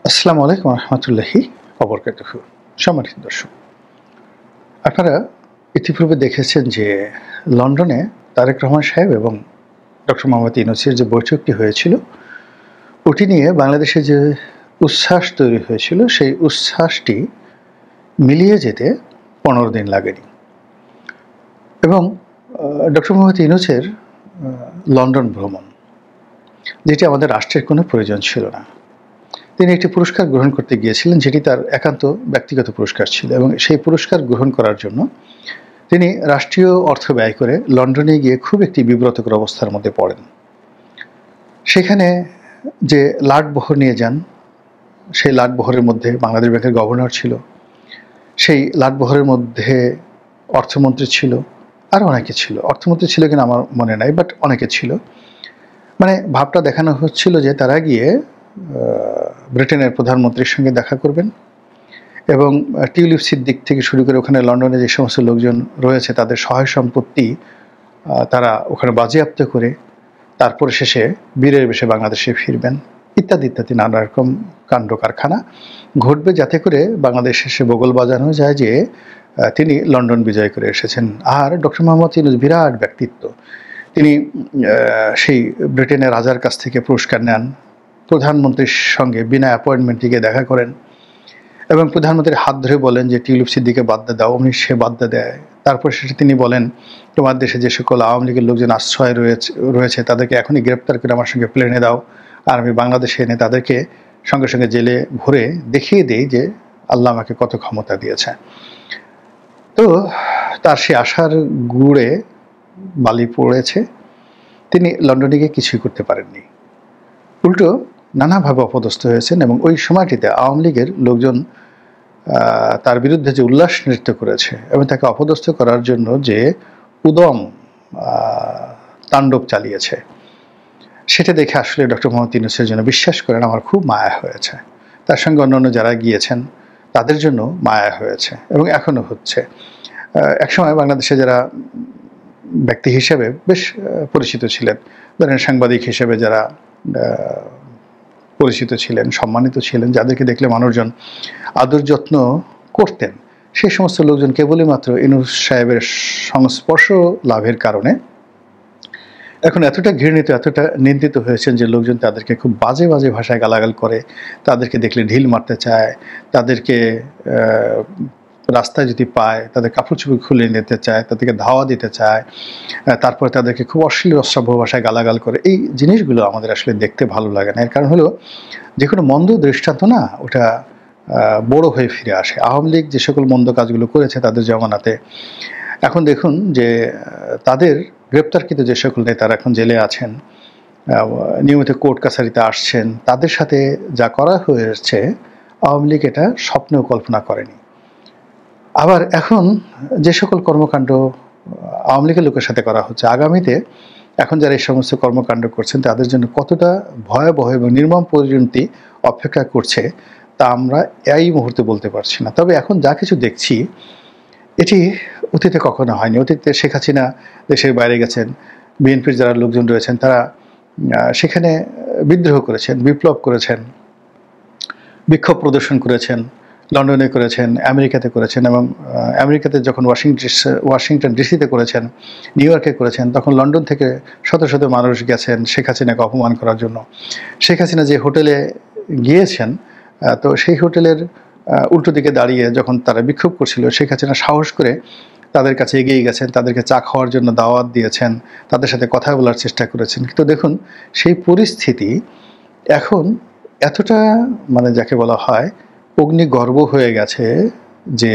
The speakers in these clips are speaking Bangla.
আসসালামু আলাইকুম রহমতুল্লাহি ওবরকাতুহু। সম্মানিত দর্শক, আপনারা ইতিপূর্বে দেখেছেন যে লন্ডনে তারেক রহমান সাহেব এবং ডক্টর মোহাম্মদ ইউনূসের যে বৈঠকটি হয়েছিল, ওটি নিয়ে বাংলাদেশে যে উচ্ছ্বাস তৈরি হয়েছিল, সেই উচ্ছ্বাসটি মিলিয়ে যেতে 15 দিন লাগেনি। এবং ডক্টর মোহাম্মদ ইউনূসের লন্ডন ভ্রমণ, যেটি আমাদের রাষ্ট্রের কোনো প্রয়োজন ছিল না। তিনি একটি পুরস্কার গ্রহণ করতে গিয়েছিলেন, যেটি তার একান্ত ব্যক্তিগত পুরস্কার ছিল, এবং সেই পুরস্কার গ্রহণ করার জন্য তিনি রাষ্ট্রীয় অর্থ ব্যয় করে লন্ডনে গিয়ে খুব একটি বিব্রতকর অবস্থার মধ্যে পড়েন। সেখানে যে লাটবহর নিয়ে যান, সেই লাটবহরের মধ্যে বাংলাদেশ ব্যাংকের গভর্নর ছিল, সেই লাটবহরের মধ্যে অর্থমন্ত্রী ছিল, আর অনেকে ছিল। অর্থমন্ত্রী ছিল কিনা আমার মনে নাই, বাট অনেকে ছিল। মানে ভাবটা দেখানো হচ্ছিল যে তারা গিয়ে ব্রিটেনের প্রধানমন্ত্রীর সঙ্গে দেখা করবেন, এবং টিউলিপ সিদ্দিক থেকে শুরু করে ওখানে লন্ডনে যে সমস্ত লোকজন রয়েছে তাদের সহায় সম্পত্তি তারা ওখানে বাজেয়াপ্ত করে তারপরে শেষে বীরের বেশে বাংলাদেশে ফিরবেন, ইত্যাদি ইত্যাদি নানা রকম কাণ্ড কারখানা ঘটবে, যাতে করে বাংলাদেশ শেষে বগল বাজানো যায় যে তিনি লন্ডন বিজয় করে এসেছেন। আর ডক্টর মোহাম্মদ ইউনূস বিরাট ব্যক্তিত্ব, তিনি সেই ব্রিটেনের রাজার কাছ থেকে পুরস্কার নেন, প্রধানমন্ত্রীর সঙ্গে বিনা অ্যাপয়েন্টমেন্টে গিয়ে দেখা করেন, এবং প্রধানমন্ত্রীর হাত ধরে বলেন যে টিউলিপ সিদ্দিকে বাদ দাও, অমনি সে বাদ দেয়। তারপর শেষে তিনি বলেন, তোমার দেশে যে সকল আওয়ামী লীগের লোকজন আশ্রয় রয়েছে তাদেরকে এখনই গ্রেপ্তার করে আমার সঙ্গে প্লেনে দাও, আর আমি বাংলাদেশে এনে তাদেরকে সঙ্গে সঙ্গে জেলে ভরে দেখিয়ে দিই যে আল্লাহ আমাকে কত ক্ষমতা দিয়েছে। তো তার সে আশার গুড়ে বালি পড়েছে, তিনি লন্ডনে গিয়ে কিছুই করতে পারেননি, উল্টো নানাভাবে অপদস্থ হয়েছেন। এবং ওই সময়টিতে আওয়ামী লীগের লোকজন তার বিরুদ্ধে যে উল্লাস নৃত্য করেছে এবং তাকে অপদস্থ করার জন্য যে উদম তাণ্ডব চালিয়েছে, সেটা দেখে আসলে ডক্টর মোহাম্মদ ইউনূসের জন্য, বিশ্বাস করেন, আমার খুব মায়া হয়েছে। তার সঙ্গে অন্যান্য যারা গিয়েছেন তাদের জন্য মায়া হয়েছে, এবং এখনও হচ্ছে। একসময় বাংলাদেশে যারা ব্যক্তি হিসেবে বেশ পরিচিত ছিলেন, ধরেন সাংবাদিক হিসেবে যারা পরিচিত ছিলেন, সম্মানিত ছিলেন, যাদেরকে দেখলে মানুষজন আদর যত্ন করতেন, সেই সমস্ত লোকজন কেবলই মাত্র ইউনূস সাহেবের সংস্পর্শ লাভের কারণে এখন এতটা ঘৃণিত, এতটা নিন্দিত হয়েছেন যে লোকজন তাদেরকে খুব বাজে বাজে ভাষায় গালাগাল করে, তাদেরকে দেখলে ঢিল মারতে চায়, তাদেরকে রাস্তায় যদি পায় তাদের কাপড় চোপড় খুলে নিতে চায়, তাদেরকে ধাওয়া দিতে চায়, তারপরে তাদেরকে খুব অশ্লীল অশ্রাব্য ভাষায় গালাগাল করে। এই জিনিসগুলো আমাদের আসলে দেখতে ভালো লাগে না। এর কারণ হলো, যে কোনো মন্দ দৃষ্টান্ত না, ওটা বড় হয়ে ফিরে আসে। আওয়ামী লীগ যে সকল মন্দ কাজগুলো করেছে তাদের জমানাতে, এখন দেখুন যে তাদের গ্রেপ্তারকৃত যে সকল নেতারা এখন জেলে আছেন, নিয়মিত কোর্ট কাছারিতে আসছেন, তাদের সাথে যা করা হয়েছে আওয়ামী লীগ এটা স্বপ্নেও কল্পনা করেনি। আবার এখন যে সকল কর্মকাণ্ড আওয়ামী লীগের লোকের সাথে করা হচ্ছে, আগামীতে এখন যারা এই সমস্ত কর্মকাণ্ড করছেন তাদের জন্য কতটা ভয়াবহ এবং নির্মম পরিণতি অপেক্ষা করছে তা আমরা এই মুহূর্তে বলতে পারছি না। তবে এখন যা কিছু দেখছি, এটি অতীতে কখনো হয়নি। অতীতে শেখ হাসিনা দেশের বাইরে গেছেন, বিএনপির যারা লোকজন রয়েছেন তারা সেখানে বিদ্রোহ করেছেন, বিপ্লব করেছেন, বিক্ষোভ প্রদর্শন করেছেন, লন্ডনে করেছেন, আমেরিকাতে করেছেন, এবং আমেরিকাতে যখন ওয়াশিংটন ডিসিতে করেছেন, নিউ ইয়র্কে করেছেন, তখন লন্ডন থেকে শত শত মানুষ গেছেন শেখ হাসিনাকে অপমান করার জন্য। শেখ হাসিনা যে হোটেলে গিয়েছেন, তো সেই হোটেলের উল্টো দিকে দাঁড়িয়ে যখন তারা বিক্ষোভ করছিল, শেখ হাসিনা সাহস করে তাদের কাছে এগিয়ে গেছেন, তাদেরকে চা খাওয়ার জন্য দাওয়াত দিয়েছেন, তাদের সাথে কথা বলার চেষ্টা করেছেন। কিন্তু দেখুন, সেই পরিস্থিতি এখন এতটা, মানে যাকে বলা হয় অগ্নিগর্ভ হয়ে গেছে, যে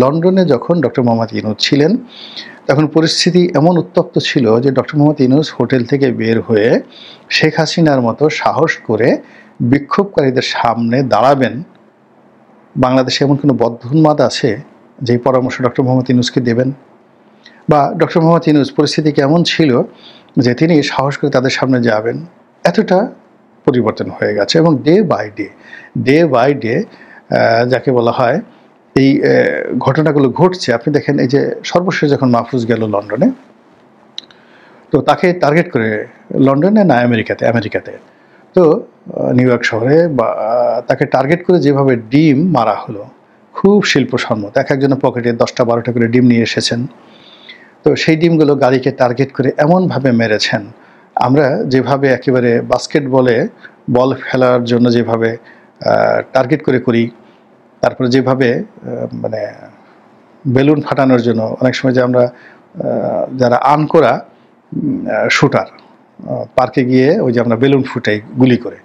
লন্ডনে যখন ডক্টর মোহাম্মদ ইউনূস ছিলেন তখন পরিস্থিতি এমন উত্তপ্ত ছিল যে ডক্টর মোহাম্মদ ইউনূস হোটেল থেকে বের হয়ে শেখ হাসিনার মতো সাহস করে বিক্ষোভকারীদের সামনে দাঁড়াবেন। বাংলাদেশে এমন কোনো বদ্ধোন্মাদ আছে যে পরামর্শ ডক্টর মোহাম্মদ ইউনূসকে দেবেন? বা ডক্টর মোহাম্মদ ইউনূস পরিস্থিতি কেমন ছিল যে তিনি সাহস করে তাদের সামনে যাবেন? এতটা পরিবর্তন হয়ে গেছে। এবং ডে বাই ডে যাকে বলা হয় এই ঘটনাগুলো ঘটছে। আপনি দেখেন, এই যে সর্বশেষ যখন মাহফুজ গেল লন্ডনে, তো তাকে টার্গেট করে, লন্ডনে না আমেরিকাতে, তো নিউ ইয়র্ক শহরে বা তাকে টার্গেট করে যেভাবে ডিম মারা হলো, খুব শিল্পসম্মত। একজনের পকেটে 10টা-12টা করে ডিম নিয়ে এসেছেন। তো সেই ডিমগুলো গাড়িকে টার্গেট করে এমনভাবে মেরেছেন, আমরা যেভাবে একেবারে বাস্কেটবলে বল ফেলার জন্য যেভাবে টার্গেট করে করি, তারপরে যেভাবে মানে বেলুন ফাটানোর জন্য অনেক সময় যে আমরা যারা আনকোরা শুটার পার্কে গিয়ে ওই যে আমরা বেলুন ফুটাই গুলি করে,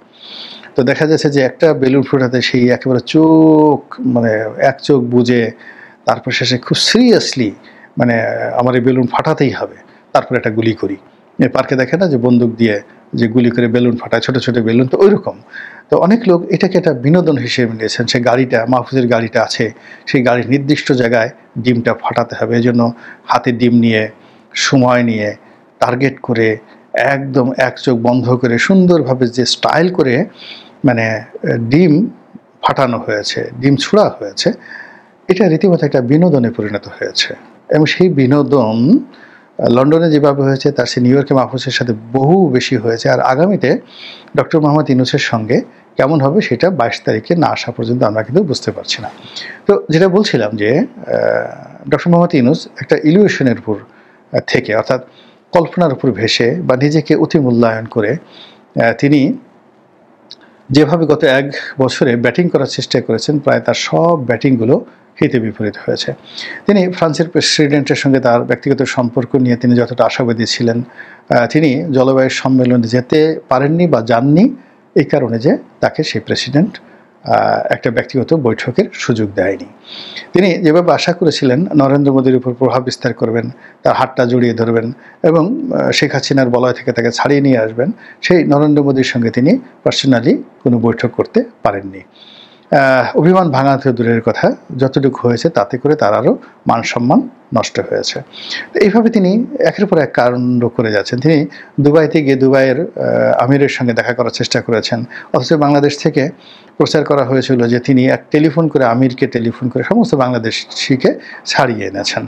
তো দেখা যাচ্ছে যে একটা বেলুন ফুটাতে সেই একেবারে চোখ মানে এক চোখ বুজে তারপর শেষে খুব সিরিয়াসলি মানে আমার এই বেলুন ফাটাতেই হবে, তারপরে একটা গুলি করি। এই পার্কে দেখে না যে বন্দুক দিয়ে যে গুলি করে বেলুন ফাটায়, ছোট ছোট বেলুন, তো ওইরকম। তো অনেক লোক এটাকে একটা বিনোদন হিসেবে নিয়েছেন। সে গাড়িটা, মাহফুজের গাড়িটা আছে, সেই গাড়ির নির্দিষ্ট জায়গায় ডিমটা ফাটাতে হবে, এই জন্য হাতে ডিম নিয়ে সময় নিয়ে টার্গেট করে একদম এক চোখ বন্ধ করে সুন্দরভাবে যে স্টাইল করে মানে ডিম ফাটানো হয়েছে, ডিম ছোড়া হয়েছে, এটা রীতিমতো একটা বিনোদনে পরিণত হয়েছে। এবং সেই বিনোদন লন্ডনে যেভাবে হয়েছে তার সে নিউ ইয়র্কে মাহফুজের সাথে বহু বেশি হয়েছে। আর আগামীতে ডক্টর মোহাম্মদ ইউনূসের সঙ্গে কেমন হবে সেটা 22 তারিখে না আসা পর্যন্ত আমরা কিন্তু বুঝতে পারছি না। তো যেটা বলছিলাম যে ডক্টর মোহাম্মদ ইউনূস একটা ইলিউশনের উপর থেকে, অর্থাৎ কল্পনার উপর ভেসে বা নিজেকে অতি মূল্যায়ন করে তিনি যেভাবে গত 1 বছরে ব্যাটিং করার চেষ্টা করেছেন, প্রায় তার সব ব্যাটিংগুলো হিতে বিপরীত হয়েছে। তিনি ফ্রান্সের প্রেসিডেন্টের সঙ্গে তার ব্যক্তিগত সম্পর্ক নিয়ে তিনি যতটা আশাবাদী ছিলেন, তিনি জলবায়ু সম্মেলনে যেতে পারেননি বা যাননি এই কারণে যে তাকে সেই প্রেসিডেন্ট একটা ব্যক্তিগত বৈঠকের সুযোগ দেয়নি। তিনি যেভাবে আশা করেছিলেন নরেন্দ্র মোদীর উপর প্রভাব বিস্তার করবেন, তার হাতটা জড়িয়ে ধরবেন এবং শেখ হাসিনার বলয় থেকে তাকে ছাড়িয়ে নিয়ে আসবেন, সেই নরেন্দ্র মোদীর সঙ্গে তিনি পার্সোনালি কোনো বৈঠক করতে পারেননি। অভিমান ভাঙা তো দূরের কথা, যতটুকু হয়েছে তাতে করে তার আরও মান সম্মান নষ্ট হয়েছে। তো এইভাবে তিনি একের পর এক কাণ্ড করে যাচ্ছেন। তিনি দুবাইতে গিয়ে দুবাইয়ের আমিরের সঙ্গে দেখা করার চেষ্টা করেছেন, অথচ বাংলাদেশ থেকে প্রচার করা হয়েছিল যে তিনি এক টেলিফোন করে আমিরকে টেলিফোন করে সমস্ত বাংলাদেশিকে ছাড়িয়ে এনেছেন।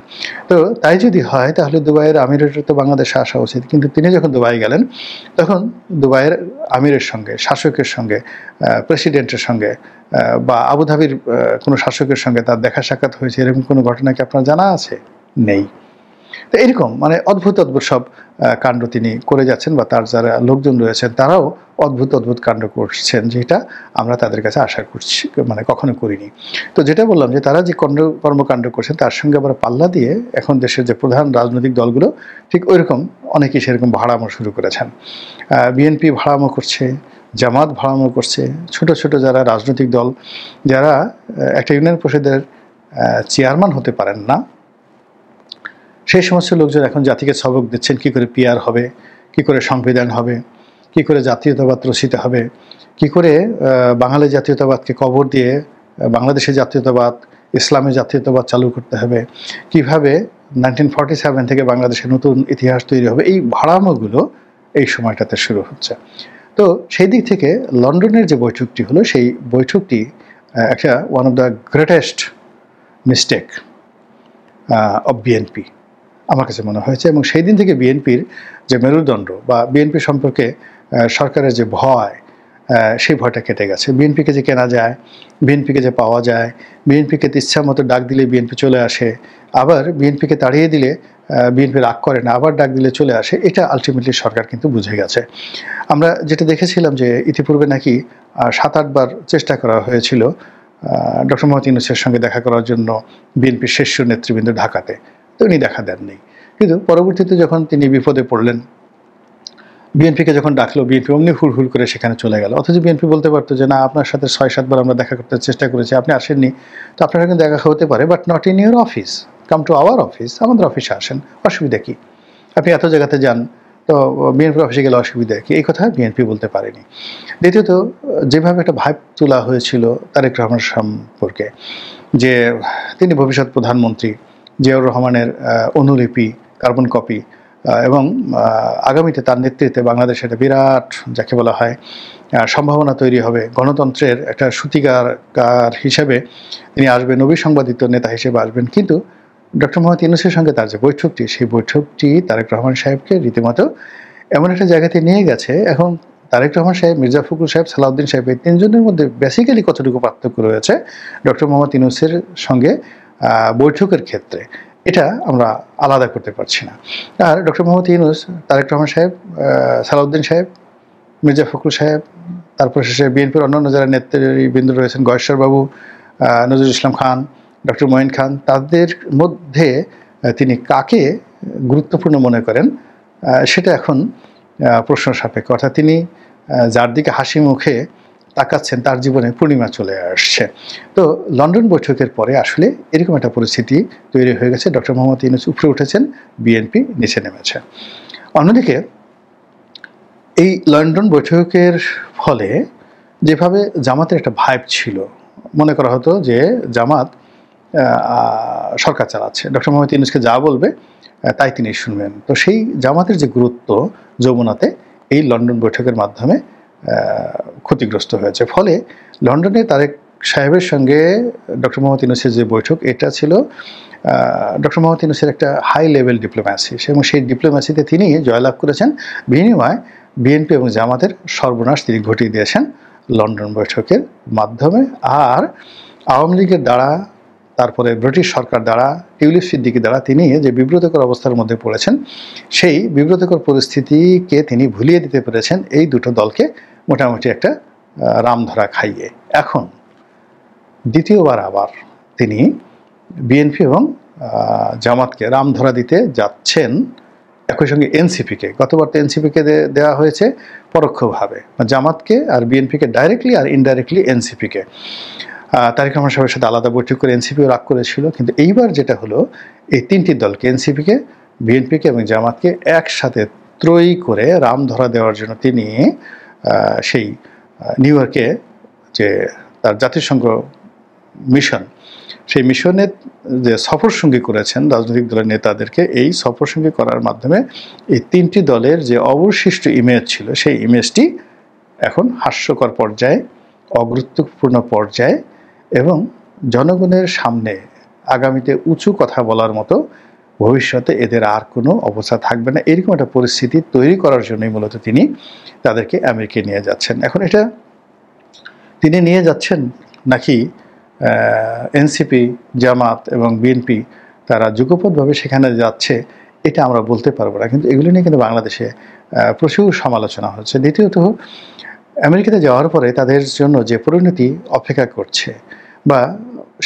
তো তাই যদি হয় তাহলে দুবাইয়ের আমিরের তো বাংলাদেশে আসা উচিত, কিন্তু তিনি যখন দুবাই গেলেন তখন দুবাইয়ের আমিরের সঙ্গে, শাসকের সঙ্গে, প্রেসিডেন্টের সঙ্গে বা আবুধাবির কোনো শাসকের সঙ্গে তার দেখা সাক্ষাৎ হয়েছে, এরকম কোনো ঘটনা কি আপনার জানা আছে? নেই। তো এরকম মানে অদ্ভুত অদ্ভুত সব কাণ্ড তিনি করে যাচ্ছেন, বা তার যারা লোকজন রয়েছেন তারাও অদ্ভুত অদ্ভুত কাণ্ড করছেন, যেটা আমরা তাদের কাছে আশা করছি মানে কখনো করিনি। তো যেটা বললাম যে তারা যে কর্মকাণ্ড করছেন তার সঙ্গে আবার পাল্লা দিয়ে এখন দেশের যে প্রধান রাজনৈতিক দলগুলো ঠিক ওইরকম অনেকেই সেরকম ভাড়ামো শুরু করেছেন। বিএনপি ভাড়ামো করছে, জামাত ভাড়ামো করছে, ছোট ছোট যারা রাজনৈতিক দল, যারা একটা ইউনিয়ন পরিষদের চেয়ারম্যান হতে পারেন না, সেই সমস্ত লোকজন এখন জাতিকে সবক দিচ্ছেন কী করে পিআর হবে, কী করে সংবিধান হবে, কী করে জাতীয়তাবাদ রচিত হবে, কী করে বাঙালি জাতীয়তাবাদকে কবর দিয়ে বাংলাদেশের জাতীয়তাবাদ, ইসলামী জাতীয়তাবাদ চালু করতে হবে, কিভাবে 1947 থেকে বাংলাদেশের নতুন ইতিহাস তৈরি হবে। এই ভাড়ামোগুলো এই সময়টাতে শুরু হচ্ছে। তো সেই দিক থেকে লন্ডনের যে বৈঠকটি হলো, সেই বৈঠকটি একটা one of the greatest mistake of BNP আমার কাছে মনে হয়েছে। এবং সেই দিন থেকে বিএনপির যে মেরুদণ্ড বা বিএনপি সম্পর্কে সরকারের যে ভয়, সেই ভয়টা কেটে গেছে। বিএনপিকে যে কেনা যায়, বিএনপিকে যে পাওয়া যায়, বিএনপিকে ইচ্ছা মতো ডাক দিলে বিএনপি চলে আসে, আবার বিএনপিকে তাড়িয়ে দিলে বিএনপি রাগ করে না, আবার ডাক দিলে চলে আসে, এটা আলটিমেটলি সরকার কিন্তু বুঝে গেছে। আমরা যেটা দেখেছিলাম যে ইতিপূর্বে নাকি 7-8 বার চেষ্টা করা হয়েছিল ডক্টর মোহাম্মদ ইউনূসের সঙ্গে দেখা করার জন্য বিএনপির শীর্ষ নেতৃবৃন্দ ঢাকাতে, তো উনি দেখা দেননি। কিন্তু পরবর্তীতে যখন তিনি বিপদে পড়লেন, বিএনপিকে যখন ডাকলো, বিএনপি অমনি হুড় করে সেখানে চলে গেল। অথচ বিএনপি বলতে পারতো যে না, আপনার সাথে 6-7 বার আমরা দেখা করতে চেষ্টা করেছি, আপনি আসেননি, তো আপনার কিন্তু দেখা হতে পারে, but not in your office, come to our office, আমাদের অফিসে আসেন, অসুবিধা কী? আপনি এত জায়গাতে যান, তো বিএনপির অফিসে গেলে অসুবিধা কী? এই কথা বিএনপি বলতে পারেনি। দ্বিতীয়ত, যেভাবে একটা ভাইব তোলা হয়েছিল তারেক রহমান সম্পর্কে, যে তিনি ভবিষ্যৎ প্রধানমন্ত্রী, জিয়াউর রহমানের অনুলিপি, কার্বন কপি, এবং আগামীতে তার নেতৃত্বে বাংলাদেশে একটা বিরাট যাকে বলা হয় সম্ভাবনা তৈরি হবে, গণতন্ত্রের একটা সূতিকার হিসেবে তিনি আসবেন, অবিসংবাদিত নেতা হিসেবে আসবেন। কিন্তু ডক্টর মোহাম্মদ ইউনূসের সঙ্গে তার যে বৈঠকটি, সেই বৈঠকটি তারেক রহমান সাহেবকে রীতিমতো এমন একটা জায়গাতে নিয়ে গেছে, এখন তারেক রহমান সাহেব, মির্জা ফখরুল সাহেব, সালাউদ্দিন সাহেব এই তিনজনের মধ্যে বেসিক্যালি কতটুকু পার্থক্য রয়েছে ডক্টর মোহাম্মদ ইউনূসের সঙ্গে বৈঠকের ক্ষেত্রে, এটা আমরা আলাদা করতে পারছি না। আর ডক্টর মোহাম্মদ ইউনূস, তারেক রহমান সাহেব, সালাউদ্দিন সাহেব, মির্জা ফখরুল সাহেব, তারপর শেষে বিএনপির অন্যান্য যারা নেতৃবৃন্দ রয়েছেন, গয়েশ্বর বাবু, নজরুল ইসলাম খান, ডক্টর মঈন খান, তাদের মধ্যে তিনি কাকে গুরুত্বপূর্ণ মনে করেন সেটা এখন প্রশ্ন সাপেক্ষ। অর্থাৎ তিনি যার দিকে হাসি মুখে তাকাচ্ছেন তার জীবনে পূর্ণিমা চলে আসছে। তো লন্ডন বৈঠকের পরে আসলে এরকম একটা পরিস্থিতি তৈরি হয়ে গেছে। ডক্টর মোহাম্মদ ইউনূস উপরে উঠেছেন, বিএনপি নিচে নেমেছে। অন্যদিকে এই লন্ডন বৈঠকের ফলে যেভাবে জামাতের একটা ভাইব ছিল, মনে করা হতো যে জামাত সরকার চালাচ্ছে, ডক্টর মোহাম্মদ ইউনূসকে যা বলবে তাই তিনি শুনবেন। তো সেই জামাতের যে গুরুত্ব যমুনাতে এই লন্ডন বৈঠকের মাধ্যমে ক্ষতিগ্রস্ত হয়েছে। ফলে লন্ডনে তারেক সাহেবের সঙ্গে ডক্টর মোহাম্মদ ইউনূসের যে বৈঠক, এটা ছিল ডক্টর মোহাম্মদ ইউনূসের একটা হাই লেভেল ডিপ্লোম্যাসি, এবং সেই ডিপ্লোম্যাসিতে তিনি জয়লাভ করেছেন। বিনিময়ে বিএনপি এবং জামাতের সর্বনাশ তিনি ঘটিয়ে দিয়েছেন লন্ডন বৈঠকের মাধ্যমে। আর আওয়ামী লীগের দ্বারা, তারপরে ব্রিটিশ সরকার দ্বারা, টিউলিপ সিদ্দিকী দ্বারা তিনি যে বিব্রতকর অবস্থার মধ্যে পড়েছেন, সেই বিব্রতকর পরিস্থিতিকে তিনি ভুলিয়ে দিতে পেরেছেন এই দুটো দলকে মোটামুটি একটা রামধরা খাইয়ে। এখন দ্বিতীয়বার আবার তিনি বিএনপি এবং জামাতকে রামধরা দিতে যাচ্ছেন, একই সঙ্গে এনসিপিকে। গতবার তো এনসিপিকে দেওয়া হয়েছে পরোক্ষভাবে, জামাতকে আর বিএনপিকে ডাইরেক্টলি, আর ইনডাইরেক্টলি এনসিপিকে। তারেক রহমান সাহেবের সাথে আলাদা বৈঠক করে এনসিপিও রাগ করেছিল। কিন্তু এইবার যেটা হলো, এই তিনটি দলকে, এনসিপিকে, বিএনপিকে এবং জামাতকে একসাথে ত্রয়ী করে রামধরা দেওয়ার জন্য তিনি সেই নিউ ইয়র্কে যে তার জাতিসংঘ মিশন, সেই মিশনের যে সফরসঙ্গী করেছেন রাজনৈতিক দলের নেতাদেরকে, এই সফরসঙ্গী করার মাধ্যমে এই তিনটি দলের যে অবশিষ্ট ইমেজ ছিল, সেই ইমেজটি এখন হাস্যকর পর্যায়ে, অগুরুত্বপূর্ণ পর্যায়ে, এবং জনগণের সামনে আগামীতে উঁচু কথা বলার মতো ভবিষ্যতে এদের আর কোনো অবস্থা থাকবে না। এরকম একটা পরিস্থিতি তৈরি করার জন্যই মূলত তিনি তাদেরকে আমেরিকায় নিয়ে যাচ্ছেন। এখন এটা তিনি নিয়ে যাচ্ছেন নাকি এনসিপি, জামাত এবং বিএনপি তারা যুগপৎভাবে সেখানে যাচ্ছে, এটা আমরা বলতে পারবো না। কিন্তু এগুলো নিয়ে কিন্তু বাংলাদেশে প্রচুর সমালোচনা হচ্ছে। দ্বিতীয়ত, আমেরিকাতে যাওয়ার পরে তাদের জন্য যে পরিণতি অপেক্ষা করছে, বা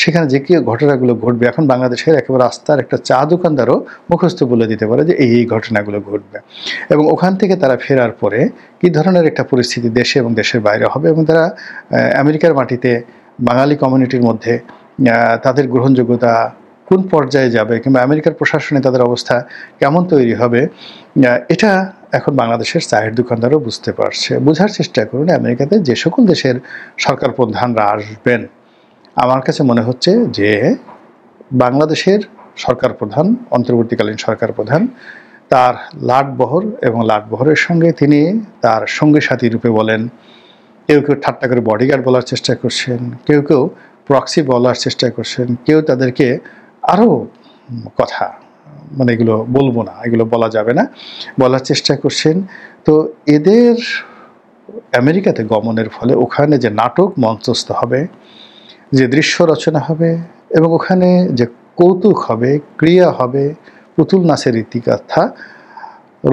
সেখানে যে কি ঘটনাগুলো ঘটবে, এখন বাংলাদেশের একেবারে রাস্তার একটা চা দোকানদারও মুখস্থ বলে দিতে পারে যে এই ঘটনাগুলো ঘটবে, এবং ওখান থেকে তারা ফেরার পরে কী ধরনের একটা পরিস্থিতি দেশে এবং দেশের বাইরে হবে, এবং তারা আমেরিকার মাটিতে বাঙালি কমিউনিটির মধ্যে তাদের গ্রহণযোগ্যতা কোন পর্যায়ে যাবে, কিংবা আমেরিকার প্রশাসনে তাদের অবস্থা কেমন তৈরি হবে, এটা এখন বাংলাদেশের চায়ের দোকানদারও বুঝতে পারছে। বোঝার চেষ্টা করুন, আমেরিকাতে যে সকল দেশের সরকার প্রধানরা আসবেন, আমার কাছে মনে হচ্ছে যে বাংলাদেশের সরকার প্রধান, অন্তর্বর্তীকালীন সরকার প্রধান, তার লাটবহর এবং লাটবহরের সঙ্গে তিনি তার সঙ্গী সাথী রূপে বলেন, কেউ কেউ ঠাট্টা করে বডিগার্ড বলার চেষ্টা করছেন, কেউ কেউ প্রক্সি বলার চেষ্টা করছেন, কেউ তাদেরকে আরও কথা, মানে এগুলো বলবো না, এগুলো বলা যাবে না, বলার চেষ্টা করছেন। তো এদের আমেরিকাতে গমনের ফলে ওখানে যে নাটক মঞ্চস্থ হবে, যে দৃশ্য রচনা হবে, এবং ওখানে যে কৌতুক হবে, ক্রিয়া হবে, পুতুল নাচের ইতিকথা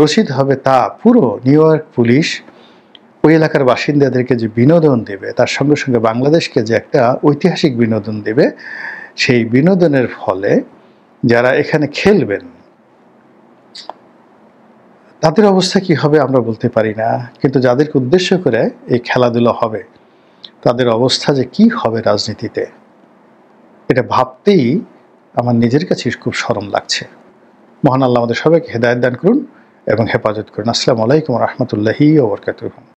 রচিত হবে, তা পুরো নিউ ইয়র্ক পুলিশ ওই এলাকার বাসিন্দাদেরকে যে বিনোদন দেবে, তার সঙ্গে সঙ্গে বাংলাদেশকে যে একটা ঐতিহাসিক বিনোদন দেবে, সেই বিনোদনের ফলে যারা এখানে খেলবেন তাদের অবস্থা কি হবে আমরা বলতে পারি না। কিন্তু যাদেরকে উদ্দেশ্য করে এই খেলাধুলা হবে, তাদের অবস্থা যে কি হবে রাজনীতিতে, এটা ভাবতেই আমার নিজের কাছে খুব শরম লাগছে। মহান আল্লাহ আমাদের সবাইকে হেদায়েত দান করুন এবং হেফাজত করুন। আসসালামু আলাইকুম ওয়া রাহমাতুল্লাহি ওয়া বারাকাতুহু।